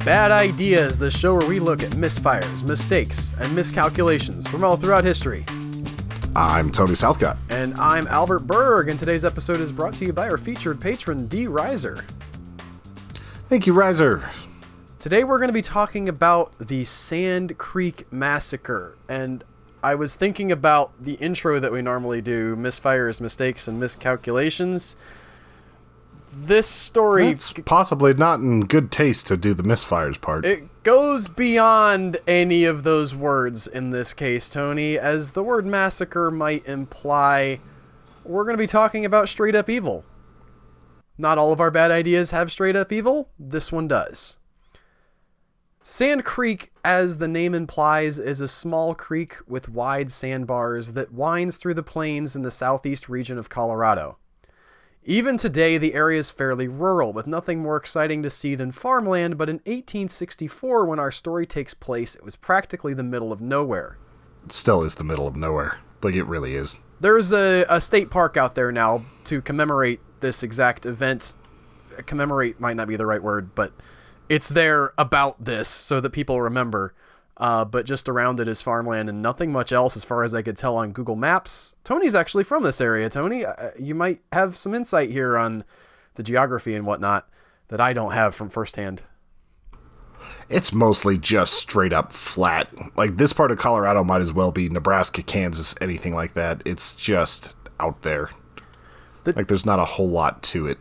Bad Ideas, the show where we look at misfires, mistakes, and miscalculations from all throughout history. I'm Tony Southcott. And I'm Albert Berg, and today's episode is brought to you by our featured patron, D. Reiser. Thank you, Reiser. Today we're going to be talking about the Sand Creek Massacre, and I was thinking about the intro that we normally do, misfires, mistakes, and miscalculations. This story... It's possibly not in good taste to do the misfires part. It goes beyond any of those words in this case, Tony. As the word massacre might imply, we're going to be talking about straight-up evil. Not all of our bad ideas have straight-up evil. This one does. Sand Creek, as the name implies, is a small creek with wide sandbars that winds through the plains in the southeast region of Colorado. Even today, the area is fairly rural, with nothing more exciting to see than farmland, but in 1864, when our story takes place, it was practically the middle of nowhere. It still is the middle of nowhere. Like, it really is. There's a state park out there now to commemorate this exact event. Commemorate might not be the right word, but it's there about this so that people remember. But just around it is farmland and nothing much else as far as I could tell on Google Maps. Tony's actually from this area. Tony, you might have some insight here on the geography and whatnot that I don't have from firsthand. It's mostly just straight up flat. Like, this part of Colorado might as well be Nebraska, Kansas, anything like that. It's just out there. Like, there's not a whole lot to it.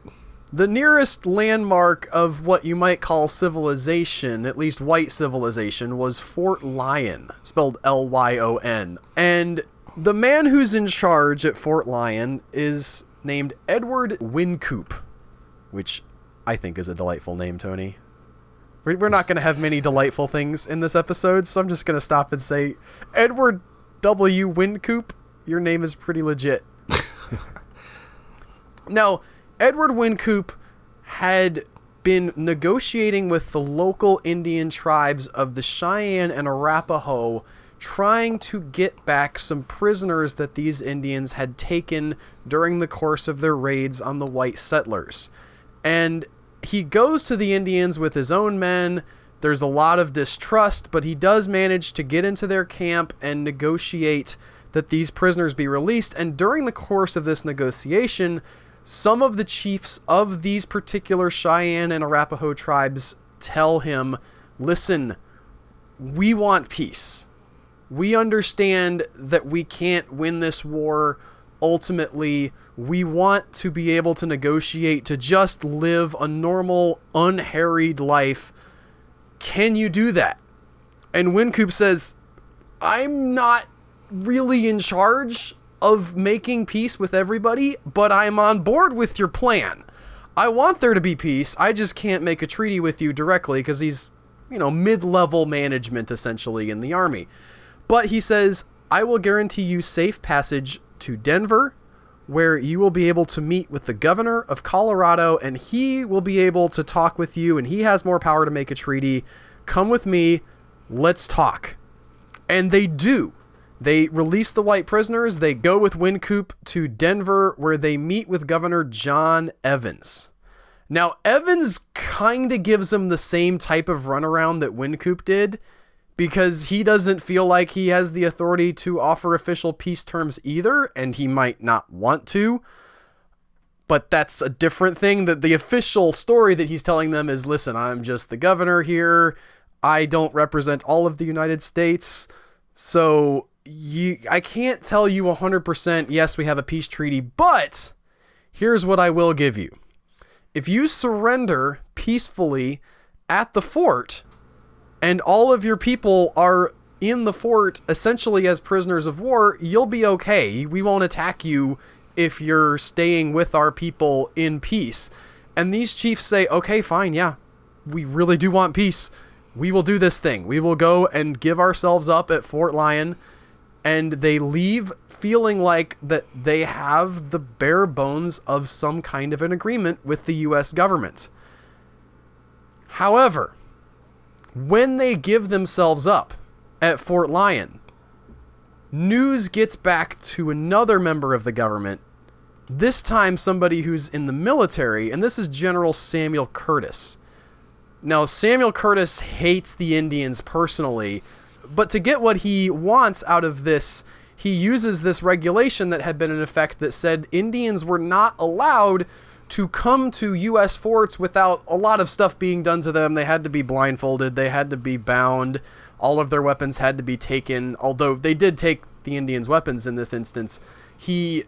The nearest landmark of what you might call civilization, at least white civilization, was Fort Lyon, spelled Lyon. And the man who's in charge at Fort Lyon is named Edward Wynkoop, which I think is a delightful name, Tony. We're not going to have many delightful things in this episode, so I'm just going to stop and say, Edward W. Wynkoop, your name is pretty legit. Now, Edward Wynkoop had been negotiating with the local Indian tribes of the Cheyenne and Arapaho, trying to get back some prisoners that these Indians had taken during the course of their raids on the white settlers. And he goes to the Indians with his own men. There's a lot of distrust, but he does manage to get into their camp and negotiate that these prisoners be released. And during the course of this negotiation, some of the chiefs of these particular Cheyenne and Arapaho tribes tell him, listen, we want peace. We understand that we can't win this war. Ultimately, we want to be able to negotiate to just live a normal, unharried life. Can you do that? And Wynkoop says, I'm not really in charge of making peace with everybody, but I'm on board with your plan. I want there to be peace. I just can't make a treaty with you directly because he's, mid-level management essentially in the army. But he says, I will guarantee you safe passage to Denver, where you will be able to meet with the governor of Colorado, and he will be able to talk with you, and he has more power to make a treaty. Come with me. Let's talk. And they do. They release the white prisoners. They go with Wynkoop to Denver, where they meet with Governor John Evans. Now, Evans kind of gives them the same type of runaround that Wynkoop did, because he doesn't feel like he has the authority to offer official peace terms either, and he might not want to. But that's a different thing. That the official story that he's telling them is, listen, I'm just the governor here. I don't represent all of the United States. So I can't tell you 100%, yes, we have a peace treaty, but here's what I will give you. If you surrender peacefully at the fort, and all of your people are in the fort essentially as prisoners of war, you'll be okay. We won't attack you if you're staying with our people in peace. And these chiefs say, okay, fine, yeah, we really do want peace. We will do this thing. We will go and give ourselves up at Fort Lyon. And they leave feeling like that they have the bare bones of some kind of an agreement with the U.S. government. However, when they give themselves up at Fort Lyon, news gets back to another member of the government, this time somebody who's in the military, and this is General Samuel Curtis. Now, Samuel Curtis hates the Indians personally, but to get what he wants out of this, he uses this regulation that had been in effect that said Indians were not allowed to come to U.S. forts without a lot of stuff being done to them. They had to be blindfolded, they had to be bound, all of their weapons had to be taken, although they did take the Indians' weapons in this instance. He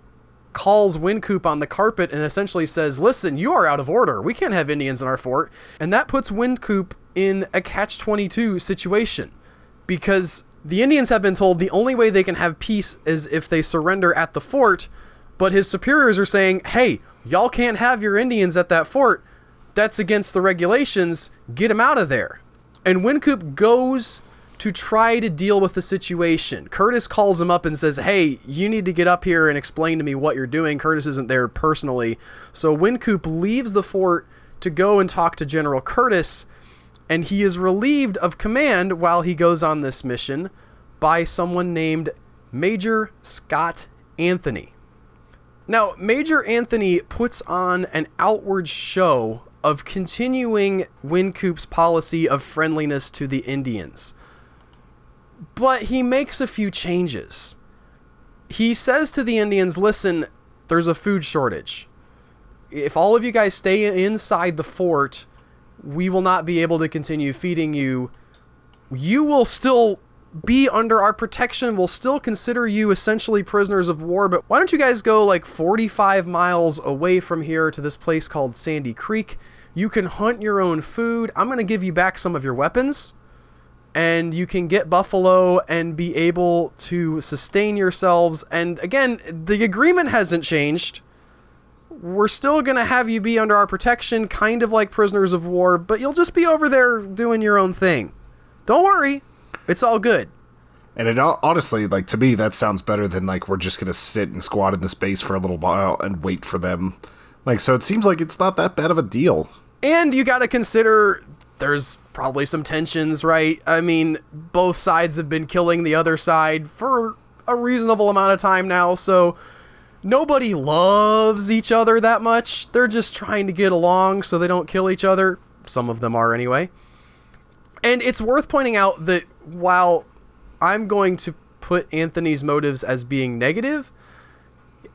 calls Wynkoop on the carpet and essentially says, listen, you are out of order. We can't have Indians in our fort. And that puts Wynkoop in a catch-22 situation, because the Indians have been told the only way they can have peace is if they surrender at the fort, but his superiors are saying, hey, y'all can't have your Indians at that fort. That's against the regulations. Get them out of there. And Wynkoop goes to try to deal with the situation. Curtis calls him up and says, hey, you need to get up here and explain to me what you're doing. Curtis isn't there personally. So Wynkoop leaves the fort to go and talk to General Curtis, and he is relieved of command while he goes on this mission by someone named Major Scott Anthony. Now, Major Anthony puts on an outward show of continuing Wynkoop's policy of friendliness to the Indians, but he makes a few changes. He says to the Indians, listen, there's a food shortage. If all of you guys stay inside the fort, we will not be able to continue feeding you. You will still be under our protection. We'll still consider you essentially prisoners of war, but why don't you guys go like 45 miles away from here to this place called Sandy Creek? You can hunt your own food. I'm going to give you back some of your weapons, and you can get buffalo and be able to sustain yourselves. And again, the agreement hasn't changed. We're still going to have you be under our protection, kind of like prisoners of war, but you'll just be over there doing your own thing. Don't worry. It's all good. And it honestly, like, to me, that sounds better than, like, we're just going to sit and squat in this base for a little while and wait for them. Like, so it seems like it's not that bad of a deal. And you got to consider there's probably some tensions, right? I mean, both sides have been killing the other side for a reasonable amount of time now, so nobody loves each other that much. They're just trying to get along so they don't kill each other. Some of them are anyway. And it's worth pointing out that while I'm going to put Anthony's motives as being negative,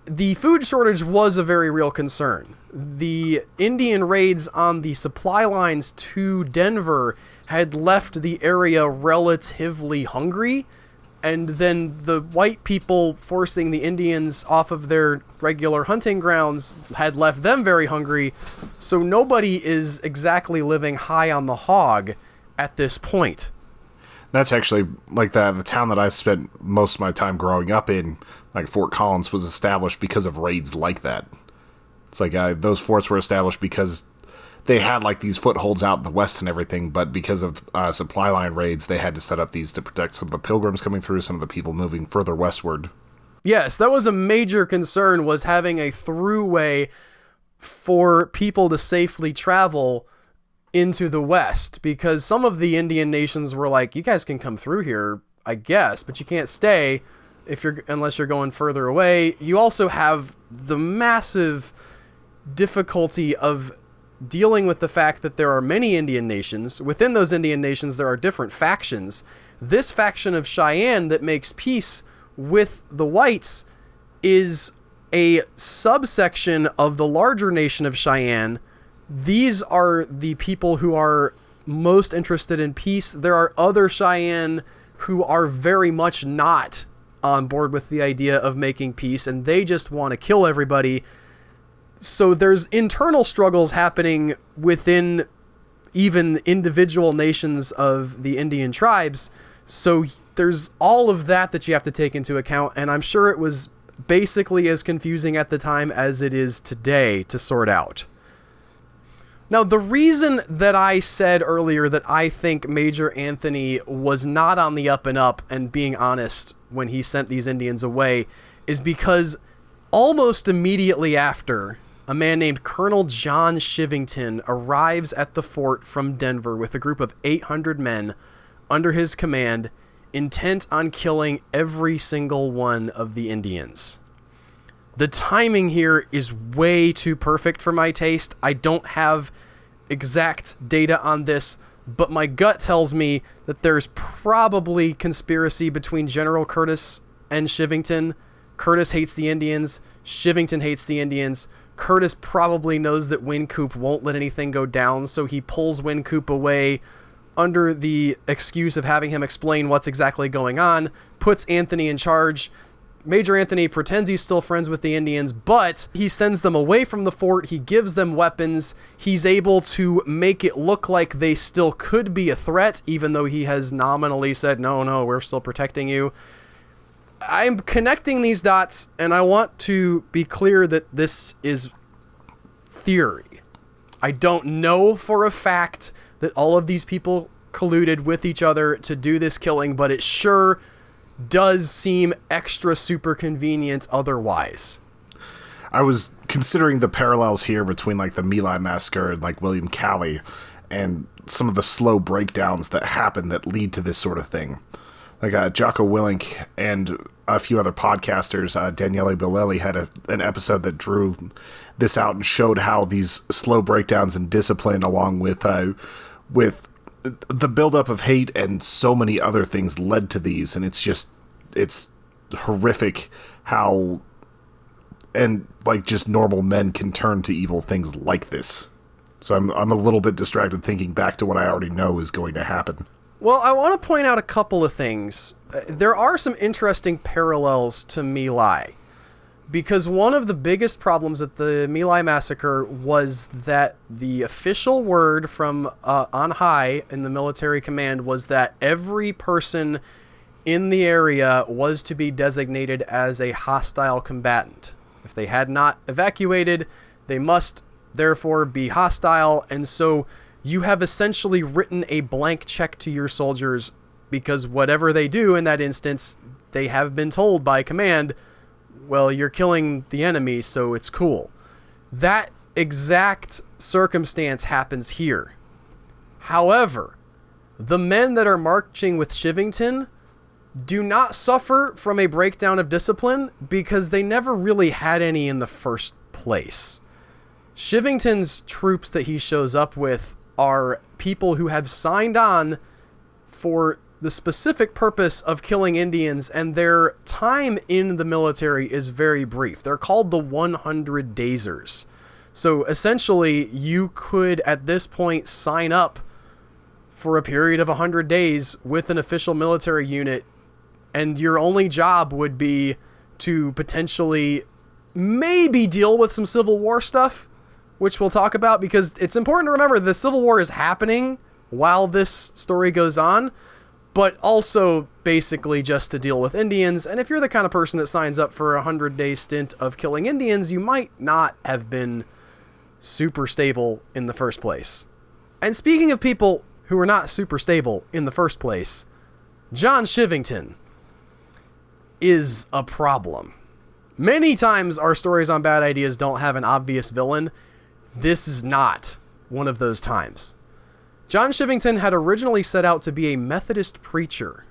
the food shortage was a very real concern. The Indian raids on the supply lines to Denver had left the area relatively hungry, and then the white people forcing the Indians off of their regular hunting grounds had left them very hungry, so nobody is exactly living high on the hog at this point. That's actually, like, the town that I spent most of my time growing up in, like Fort Collins, was established because of raids like that. It's like those forts were established because they had, like, these footholds out in the west and everything, but because of supply line raids, they had to set up these to protect some of the pilgrims coming through, some of the people moving further westward. Yes, that was a major concern, was having a throughway for people to safely travel into the west, because some of the Indian nations were like, you guys can come through here, I guess, but you can't stay unless you're going further away. You also have the massive difficulty of dealing with the fact that there are many Indian nations. Within those Indian nations, there are different factions. This faction of Cheyenne that makes peace with the whites is a subsection of the larger nation of Cheyenne. These are the people who are most interested in peace. There are other Cheyenne who are very much not on board with the idea of making peace, and they just want to kill everybody. So there's internal struggles happening within even individual nations of the Indian tribes. So there's all of that you have to take into account, and I'm sure it was basically as confusing at the time as it is today to sort out. Now, the reason that I said earlier that I think Major Anthony was not on the up and up, and being honest, when he sent these Indians away, is because almost immediately after, a man named Colonel John Chivington arrives at the fort from Denver with a group of 800 men under his command, intent on killing every single one of the Indians. The timing here is way too perfect for my taste. I don't have exact data on this, but my gut tells me that there's probably conspiracy between General Curtis and Chivington. Curtis hates the Indians. Chivington hates the Indians. Curtis probably knows that Wynkoop won't let anything go down, so he pulls Wynkoop away under the excuse of having him explain what's exactly going on, puts Anthony in charge. Major Anthony pretends he's still friends with the Indians, but he sends them away from the fort. He gives them weapons. He's able to make it look like they still could be a threat, even though he has nominally said, no, we're still protecting you. I'm connecting these dots, and I want to be clear that this is theory. I don't know for a fact that all of these people colluded with each other to do this killing, but it sure does seem extra super convenient otherwise. I was considering the parallels here between like the My Lai massacre and like William Calley and some of the slow breakdowns that happen that lead to this sort of thing. Like Jocko Willink and a few other podcasters, Daniele Bolelli had an episode that drew this out and showed how these slow breakdowns in discipline, along with the buildup of hate and so many other things, led to these. And it's horrific how, and like just normal men can turn to evil things like this. So I'm a little bit distracted thinking back to what I already know is going to happen. Well, I want to point out a couple of things. There are some interesting parallels to My Lai, because one of the biggest problems at the My Lai massacre was that the official word from on high in the military command was that every person in the area was to be designated as a hostile combatant. If they had not evacuated, they must therefore be hostile, and so you have essentially written a blank check to your soldiers, because whatever they do in that instance, they have been told by command, well, you're killing the enemy, so it's cool. That exact circumstance happens here. However, the men that are marching with Chivington do not suffer from a breakdown of discipline because they never really had any in the first place. Chivington's troops that he shows up with are people who have signed on for the specific purpose of killing Indians, and their time in the military is very brief. They're called the 100 Daysers. So essentially, you could at this point sign up for a period of 100 days with an official military unit, and your only job would be to potentially maybe deal with some Civil War stuff, which we'll talk about, because it's important to remember the Civil War is happening while this story goes on, but also basically just to deal with Indians. And if you're the kind of person that signs up for a 100-day stint of killing Indians, you might not have been super stable in the first place. And speaking of people who are not super stable in the first place, John Chivington is a problem. Many times our stories on bad ideas don't have an obvious villain. This is not one of those times. John Chivington had originally set out to be a Methodist preacher,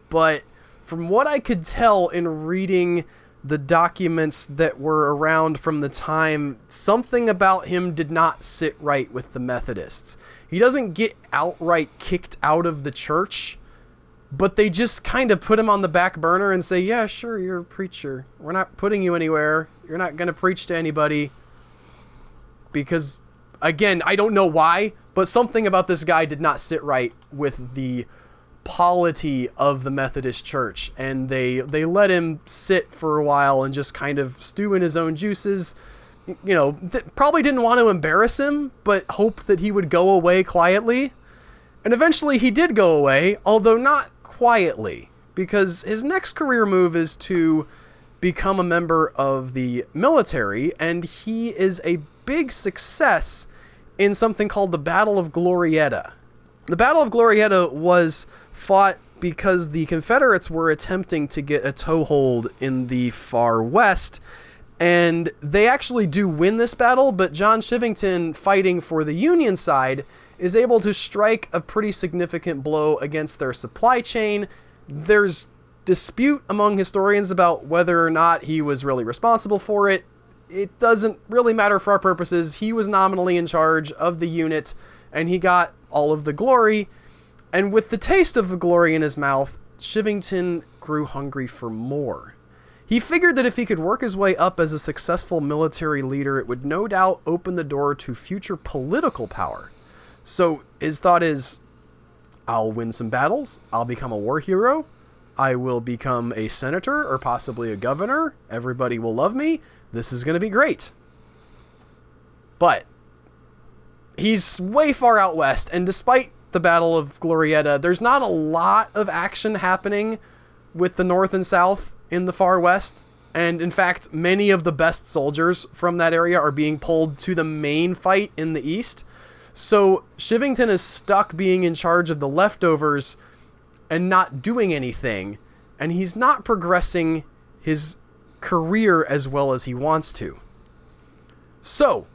but from what I could tell in reading the documents that were around from the time, something about him did not sit right with the Methodists. He doesn't get outright kicked out of the church, but they just kind of put him on the back burner and say, yeah, sure, you're a preacher. We're not putting you anywhere. You're not going to preach to anybody. Because, again, I don't know why, but something about this guy did not sit right with the polity of the Methodist Church, and they let him sit for a while and just kind of stew in his own juices. You know, probably didn't want to embarrass him, but hoped that he would go away quietly. And eventually he did go away, although not quietly, because his next career move is to become a member of the military, and he is a big success in something called the Battle of Glorieta. The Battle of Glorieta was fought because the Confederates were attempting to get a toehold in the far west, and they actually do win this battle, but John Chivington, fighting for the Union side, is able to strike a pretty significant blow against their supply chain. There's dispute among historians about whether or not he was really responsible for it. it doesn't really matter for our purposes. He was nominally in charge of the unit, and he got all of the glory. And with the taste of the glory in his mouth, Chivington grew hungry for more. He figured that if he could work his way up as a successful military leader, it would no doubt open the door to future political power. So his thought is, I'll win some battles, I'll become a war hero, I will become a senator or possibly a governor, everybody will love me, this is going to be great. But he's way far out west, and despite the Battle of Glorieta, there's not a lot of action happening with the North and South in the far west, and in fact, many of the best soldiers from that area are being pulled to the main fight in the east. So Chivington is stuck being in charge of the leftovers and not doing anything, and he's not progressing his career as well as he wants to. So,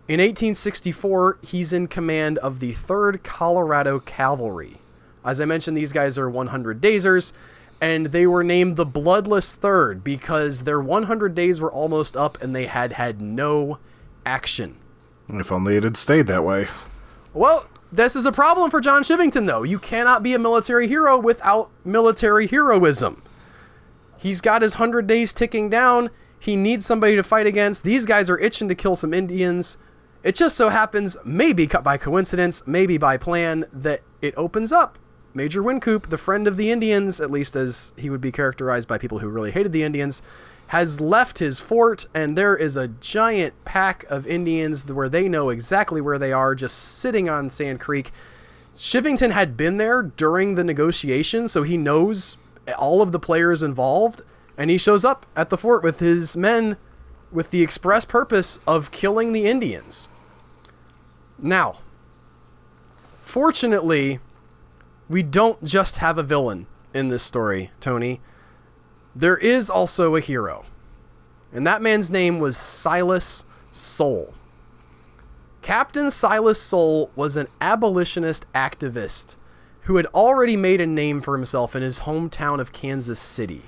in 1864, he's in command of the 3rd Colorado Cavalry. As I mentioned, these guys are 100 daysers, and they were named the Bloodless 3rd because their 100 days were almost up and they had had no action. If only it had stayed that way. Well, this is a problem for John Chivington, though. You cannot be a military hero without military heroism. He's got his 100 days ticking down. He needs somebody to fight against. These guys are itching to kill some Indians. It just so happens, maybe by coincidence, maybe by plan, that it opens up. Major Wynkoop, the friend of the Indians, at least as he would be characterized by people who really hated the Indians, has left his fort, and there is a giant pack of Indians where they know exactly where they are, just sitting on Sand Creek. Chivington had been there during the negotiation, so he knows all of the players involved, and he shows up at the fort with his men with the express purpose of killing the Indians. Now, fortunately, we don't just have a villain in this story, Tony. There is also a hero, and that man's name was Silas Soule. Captain Silas Soule was an abolitionist activist who had already made a name for himself in his hometown of Kansas City.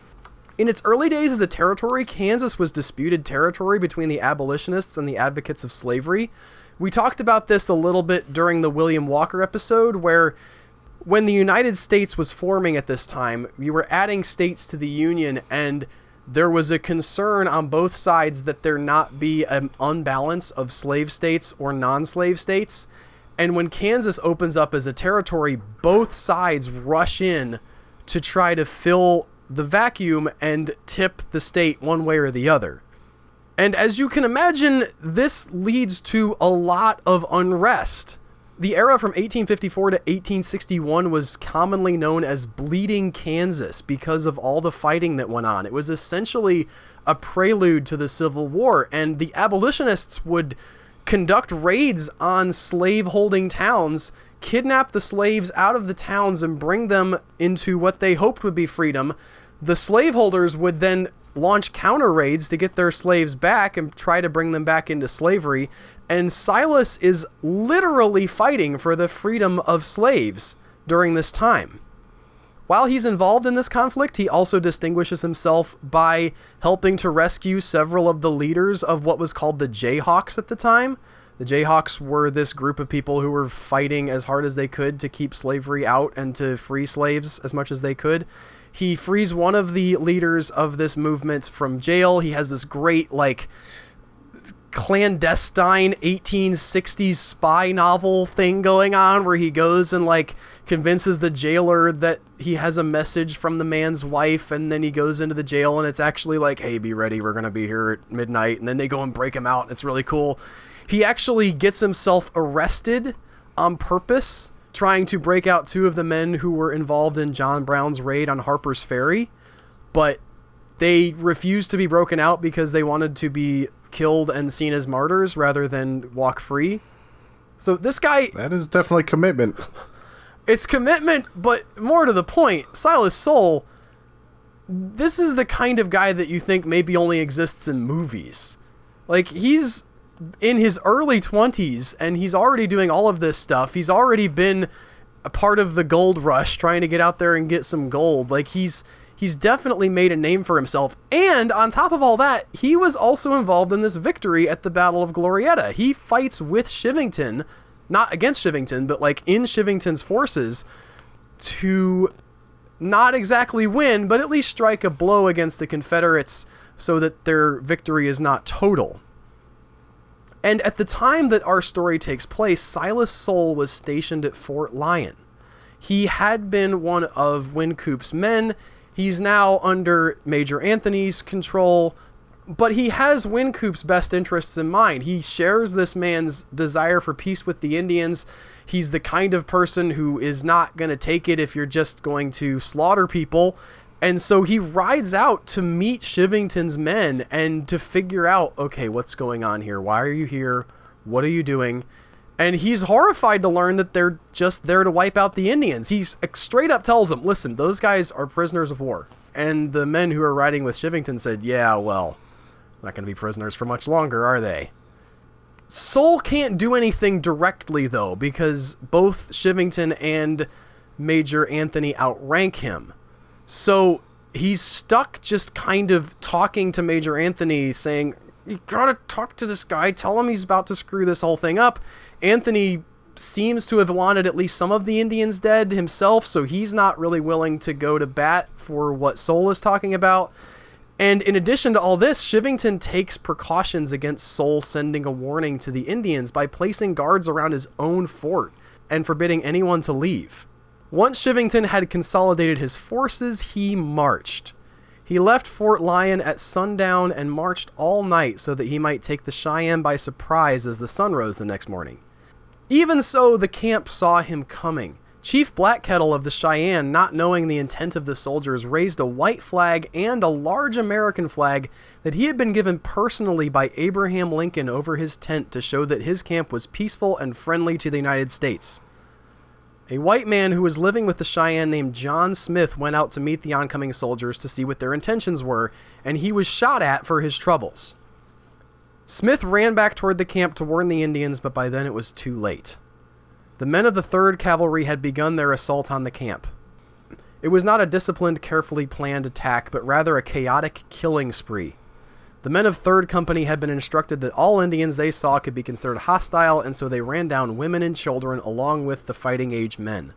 In its early days as a territory, Kansas was disputed territory between the abolitionists and the advocates of slavery. We talked about this a little bit during the William Walker episode, where when the United States was forming at this time, we were adding states to the Union, and there was a concern on both sides that there not be an unbalance of slave states or non-slave states. And when Kansas opens up as a territory, both sides rush in to try to fill the vacuum and tip the state one way or the other. And as you can imagine, this leads to a lot of unrest. The era from 1854 to 1861 was commonly known as Bleeding Kansas because of all the fighting that went on. It was essentially a prelude to the Civil War, and the abolitionists would conduct raids on slave-holding towns, kidnap the slaves out of the towns, and bring them into what they hoped would be freedom. The slaveholders would then launch counter raids to get their slaves back and try to bring them back into slavery. And Silas is literally fighting for the freedom of slaves during this time. While he's involved in this conflict, he also distinguishes himself by helping to rescue several of the leaders of what was called the Jayhawks at the time. The Jayhawks were this group of people who were fighting as hard as they could to keep slavery out and to free slaves as much as they could. He frees one of the leaders of this movement from jail. He has this great, clandestine 1860s spy novel thing going on where he goes and convinces the jailer that he has a message from the man's wife, and then he goes into the jail and it's actually hey, be ready, we're gonna be here at midnight, and then they go and break him out, and it's really cool. He actually gets himself arrested on purpose, trying to break out two of the men who were involved in John Brown's raid on Harper's Ferry, but they refused to be broken out because they wanted to be killed and seen as martyrs rather than walk free. So this guy... That is definitely commitment. It's commitment, but more to the point, Silas Soule, this is the kind of guy that you think maybe only exists in movies. He's in his early 20s, and he's already doing all of this stuff. He's already been a part of the gold rush, trying to get out there and get some gold. He's He's definitely made a name for himself. And on top of all that, he was also involved in this victory at the Battle of Glorieta. He fights with Chivington, not against Chivington, but like in Chivington's forces to not exactly win, but at least strike a blow against the Confederates so that their victory is not total. And at the time that our story takes place, Silas Soule was stationed at Fort Lyon. He had been one of Wynkoop's men. He's now under Major Anthony's control, but he has Wynkoop's best interests in mind. He shares this man's desire for peace with the Indians. He's the kind of person who is not going to take it if you're just going to slaughter people. And so he rides out to meet Chivington's men and to figure out, okay, what's going on here? Why are you here? What are you doing? And he's horrified to learn that they're just there to wipe out the Indians. He straight up tells them, listen, those guys are prisoners of war. And the men who are riding with Chivington said, yeah, well, not going to be prisoners for much longer, are they? Soule can't do anything directly, though, because both Chivington and Major Anthony outrank him. So he's stuck just kind of talking to Major Anthony, saying, you gotta talk to this guy, tell him he's about to screw this whole thing up. Anthony seems to have wanted at least some of the Indians dead himself, so he's not really willing to go to bat for what Soule is talking about. And in addition to all this, Chivington takes precautions against Soule sending a warning to the Indians by placing guards around his own fort and forbidding anyone to leave. Once Chivington had consolidated his forces, he marched. He left Fort Lyon at sundown and marched all night so that he might take the Cheyenne by surprise as the sun rose the next morning. Even so, the camp saw him coming. Chief Blackkettle of the Cheyenne, not knowing the intent of the soldiers, raised a white flag and a large American flag that he had been given personally by Abraham Lincoln over his tent to show that his camp was peaceful and friendly to the United States. A white man who was living with the Cheyenne named John Smith went out to meet the oncoming soldiers to see what their intentions were, and he was shot at for his troubles. Smith ran back toward the camp to warn the Indians, but by then it was too late. The men of the 3rd Cavalry had begun their assault on the camp. It was not a disciplined, carefully planned attack, but rather a chaotic killing spree. The men of 3rd Company had been instructed that all Indians they saw could be considered hostile, and so they ran down women and children along with the fighting-age men.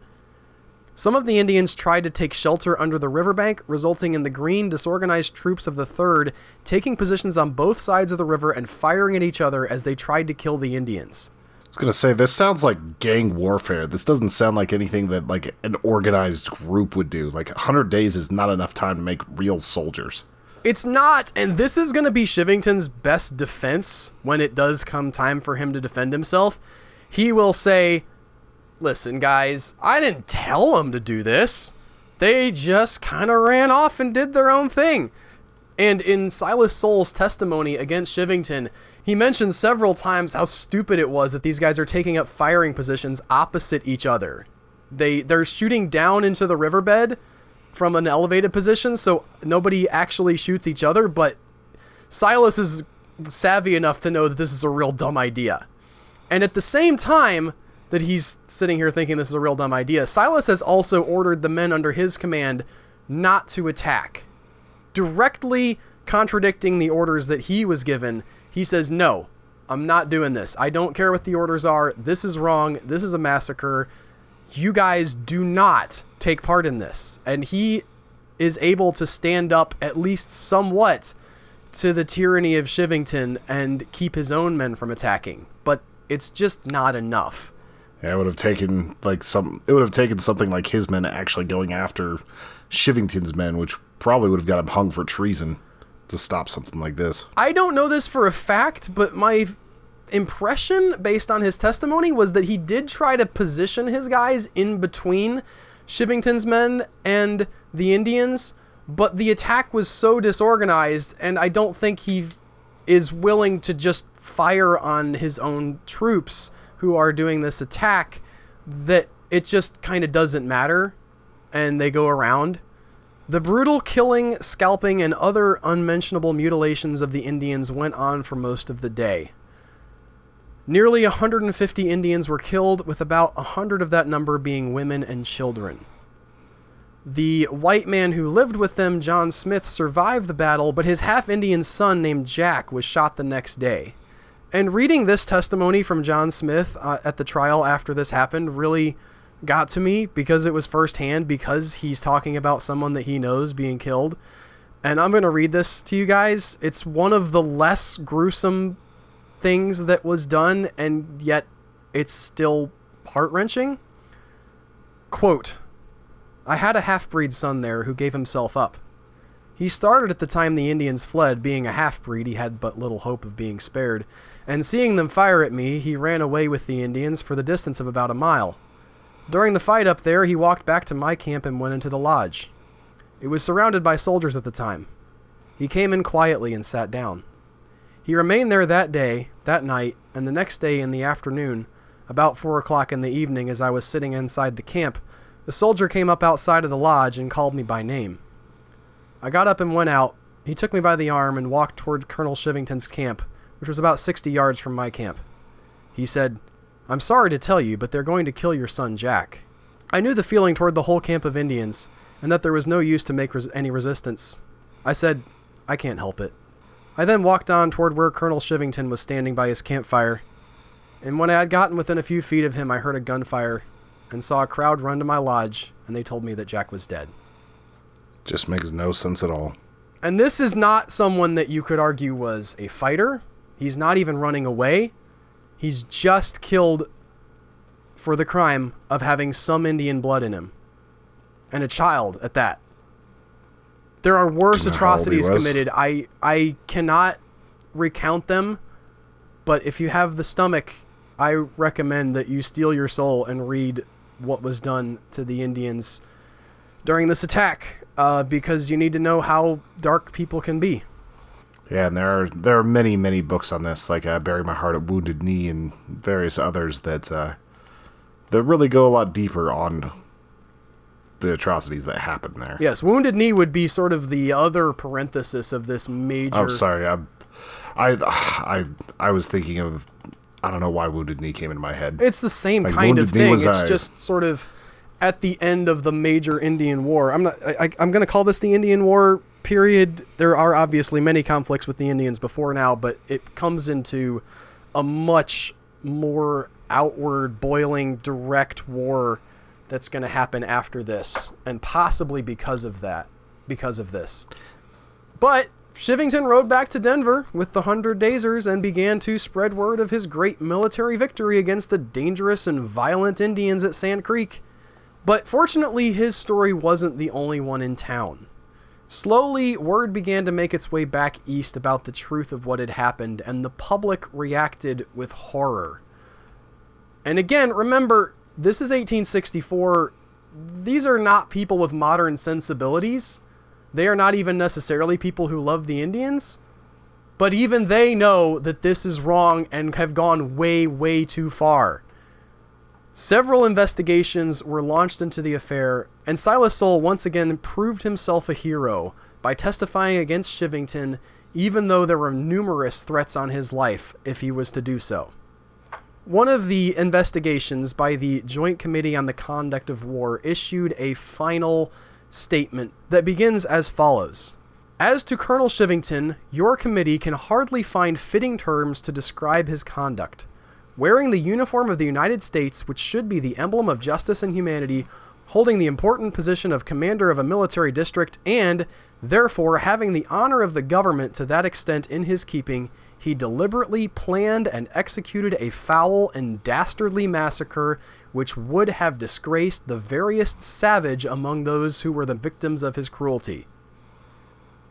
Some of the Indians tried to take shelter under the riverbank, resulting in the green, disorganized troops of the 3rd taking positions on both sides of the river and firing at each other as they tried to kill the Indians. I was going to say, this sounds like gang warfare. This doesn't sound like anything that like an organized group would do. Like 100 days is not enough time to make real soldiers. It's not, and this is going to be Chivington's best defense when it does come time for him to defend himself. He will say, listen, guys, I didn't tell them to do this. They just kind of ran off and did their own thing. And in Silas Soule's testimony against Chivington, he mentioned several times how stupid it was that these guys are taking up firing positions opposite each other. They're shooting down into the riverbed from an elevated position, so nobody actually shoots each other, but Silas is savvy enough to know that this is a real dumb idea. And at the same time that he's sitting here thinking this is a real dumb idea, Silas has also ordered the men under his command not to attack. Directly contradicting the orders that he was given, he says, no, I'm not doing this. I don't care what the orders are. This is wrong. This is a massacre. You guys do not take part in this. And he is able to stand up at least somewhat to the tyranny of Chivington and keep his own men from attacking. But it's just not enough. Yeah, it would have taken something like his men actually going after Chivington's men, which probably would have got him hung for treason to stop something like this. I don't know this for a fact, but my impression based on his testimony was that he did try to position his guys in between Chivington's men and the Indians, but the attack was so disorganized, and I don't think he is willing to just fire on his own troops who are doing this attack, that it just kind of doesn't matter, and they go around. The brutal killing, scalping, and other unmentionable mutilations of the Indians went on for most of the day. Nearly 150 Indians were killed, with about 100 of that number being women and children. The white man who lived with them, John Smith, survived the battle, but his half-Indian son named Jack was shot the next day. And reading this testimony from John Smith at the trial after this happened really got to me because it was firsthand, because he's talking about someone that he knows being killed. And I'm going to read this to you guys. It's one of the less gruesome things that was done, and yet it's still heart-wrenching. Quote, "I had a half-breed son there who gave himself up. He started at the time the Indians fled. Being a half-breed, he had but little hope of being spared. And seeing them fire at me, he ran away with the Indians for the distance of about a mile. During the fight up there, he walked back to my camp and went into the lodge. It was surrounded by soldiers at the time. He came in quietly and sat down. He remained there that day, that night, and the next day in the afternoon, about 4 o'clock in the evening as I was sitting inside the camp, the soldier came up outside of the lodge and called me by name. I got up and went out. He took me by the arm and walked toward Colonel Chivington's camp, which was about 60 yards from my camp. He said, 'I'm sorry to tell you, but they're going to kill your son Jack.' I knew the feeling toward the whole camp of Indians, and that there was no use to make any resistance. I said, 'I can't help it.' I then walked on toward where Colonel Chivington was standing by his campfire, and when I had gotten within a few feet of him, I heard a gunfire and saw a crowd run to my lodge, and they told me that Jack was dead." Just makes no sense at all. And this is not someone that you could argue was a fighter. He's not even running away. He's just killed for the crime of having some Indian blood in him. And a child at that. There are worse atrocities committed. I cannot recount them, but if you have the stomach, I recommend that you steel your soul and read what was done to the Indians during this attack, because you need to know how dark people can be. Yeah, and there are many, many books on this, like Bury My Heart at Wounded Knee and various others that really go a lot deeper on the atrocities that happened there. Yes, Wounded Knee would be sort of the other parenthesis of this major... Oh, sorry. I was thinking of... I don't know why Wounded Knee came into my head. It's the same like kind of thing. It's just sort of at the end of the major Indian War. I'm going to call this the Indian War period. There are obviously many conflicts with the Indians before now, but it comes into a much more outward, boiling, direct war that's going to happen after this, and possibly because of this. But Chivington rode back to Denver with the 100 Dazers and began to spread word of his great military victory against the dangerous and violent Indians at Sand Creek. But fortunately, his story wasn't the only one in town. Slowly, word began to make its way back east about the truth of what had happened, and the public reacted with horror. And again, remember, this is 1864. These are not people with modern sensibilities. They are not even necessarily people who love the Indians. But even they know that this is wrong and have gone way, way too far. Several investigations were launched into the affair, and Silas Soule once again proved himself a hero by testifying against Chivington, even though there were numerous threats on his life if he was to do so. One of the investigations by the Joint Committee on the Conduct of War issued a final statement that begins as follows. As to Colonel Chivington, your committee can hardly find fitting terms to describe his conduct. Wearing the uniform of the United States, which should be the emblem of justice and humanity, holding the important position of commander of a military district, and, therefore, having the honor of the government to that extent in his keeping, he deliberately planned and executed a foul and dastardly massacre which would have disgraced the veriest savage among those who were the victims of his cruelty.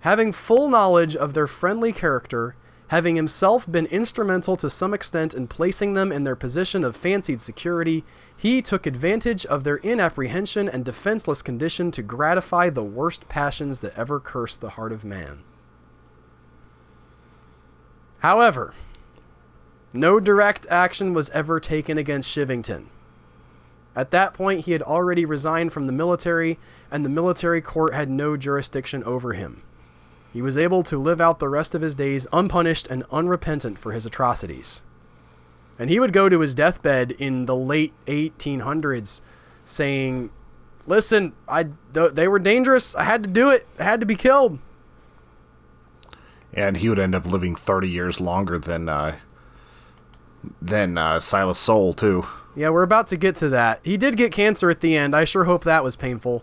Having full knowledge of their friendly character, having himself been instrumental to some extent in placing them in their position of fancied security, he took advantage of their inapprehension and defenseless condition to gratify the worst passions that ever cursed the heart of man. However, no direct action was ever taken against Chivington. At that point, he had already resigned from the military, and the military court had no jurisdiction over him. He was able to live out the rest of his days unpunished and unrepentant for his atrocities. And he would go to his deathbed in the late 1800s saying, listen, they were dangerous. I had to do it. I had to be killed. And he would end up living 30 years longer than Silas Soule, too. Yeah, we're about to get to that. He did get cancer at the end. I sure hope that was painful.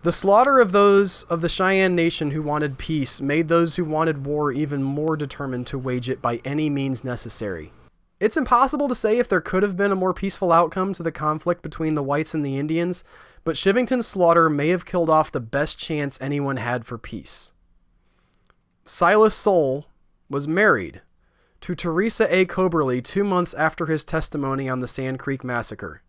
The slaughter of those of the Cheyenne Nation who wanted peace made those who wanted war even more determined to wage it by any means necessary. It's impossible to say if there could have been a more peaceful outcome to the conflict between the whites and the Indians, but Chivington's slaughter may have killed off the best chance anyone had for peace. Silas Sol was married to Teresa A. Coberly 2 months after his testimony on the Sand Creek Massacre.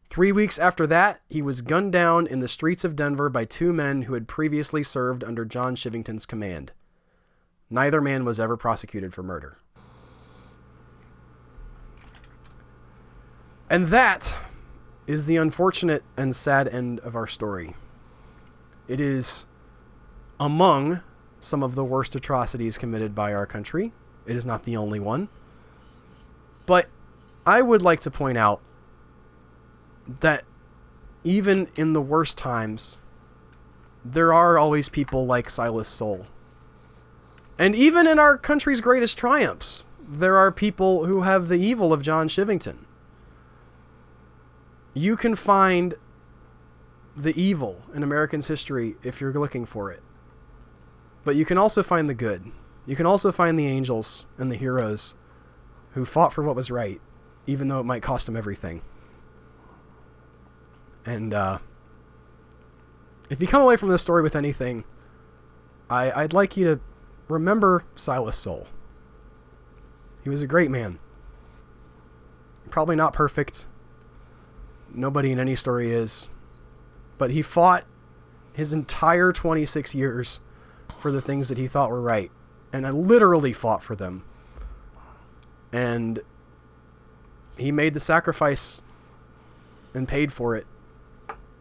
3 weeks after that, he was gunned down in the streets of Denver by 2 men who had previously served under John Chivington's command. Neither man was ever prosecuted for murder. And that is the unfortunate and sad end of our story. It is among some of the worst atrocities committed by our country. It is not the only one. But I would like to point out that even in the worst times, there are always people like Silas Soule. And even in our country's greatest triumphs, there are people who have the evil of John Chivington. You can find the evil in American's history if you're looking for it. But you can also find the good. You can also find the angels and the heroes who fought for what was right, even though it might cost them everything. And if you come away from this story with anything, I'd like you to remember Silas Soule. He was a great man. Probably not perfect. Nobody in any story is. But he fought his entire 26 years for the things that he thought were right. And I literally fought for them. And he made the sacrifice and paid for it.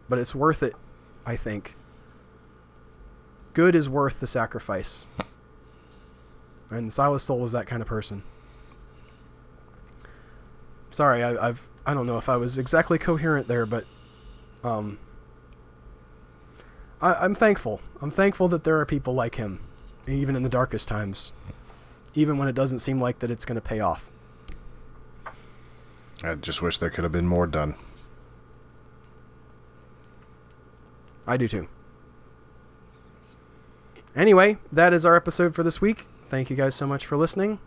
But it's worth it, I think. Good is worth the sacrifice. And Silas Soule was that kind of person. Sorry, I don't know if I was exactly coherent there, but I'm thankful. I'm thankful that there are people like him, even in the darkest times, even when it doesn't seem like that it's going to pay off. I just wish there could have been more done. I do too. Anyway, that is our episode for this week. Thank you guys so much for listening.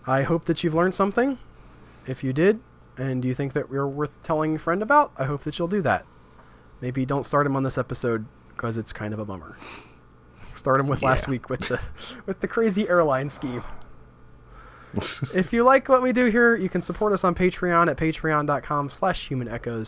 I hope that you've learned something. If you did, and you think that we're worth telling a friend about, I hope that you'll do that. Maybe don't start him on this episode because it's kind of a bummer. Start him with last week with the crazy airline scheme. If you like what we do here, you can support us on Patreon at patreon.com/humanechoes.